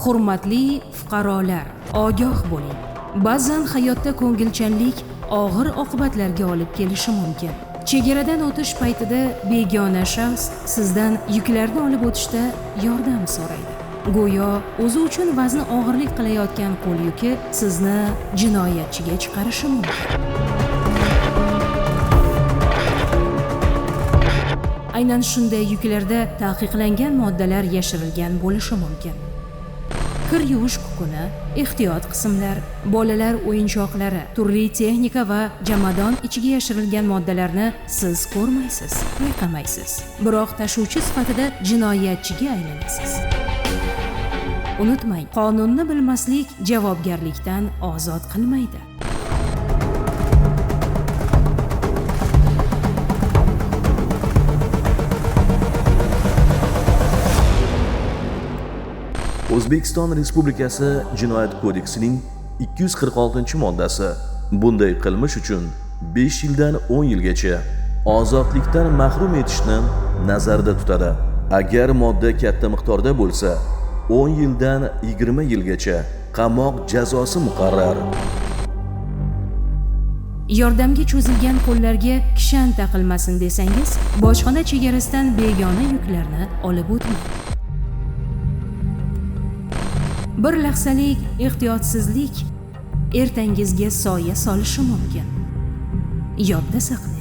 Hurmatli fuqarolar, ogoh bo'ling. Ba'zan hayotda ko'ngilchanlik og'ir oqibatlarga olib kelishi mumkin. Chegaradan o'tish paytida begona shaxs sizdan yuklarni olib o'tishda yordam so'raydi. Go'yo o'zi uchun vazni og'irlik qilayotgan qo'l yuki sizni jinoyatchiga chiqarishi mumkin. Aynan shunday yuklarda taqiqlangan moddalar yashirilgan bo'lishi mumkin. Kir yuvish kukuni, ehtiyot qismlar, bolalar o'yinchoqlari, turli texnika va jomadon ichiga yashirilgan moddalarni siz ko'rmaysiz, payqamaysiz. Biroq tashuvchi sifatida jinoyatchiga aylanasiz. Unutmang, qonunni bilmaslik javobgarlikdan ozod qilmaydi. O'zbekiston Respublikasi Jinoyat kodeksining 246-moddasi bunday qilmish uchun 5 yildan 10 yilgacha ozodlikdan mahrum etishni nazarda tutadi. Agar modda katta miqdorda bo'lsa, 10 yildan 20 yilgacha qamoq jazosi muqarrar. Yordamga cho'zilgan qo'llarga kishan taqilmasin desangiz, bojxona chegarasidan begona yuklarni olib o'tmang. Bir lahzalik ehtiyotsizlik ertangizga soya solishi mumkin. Yodda saqlang.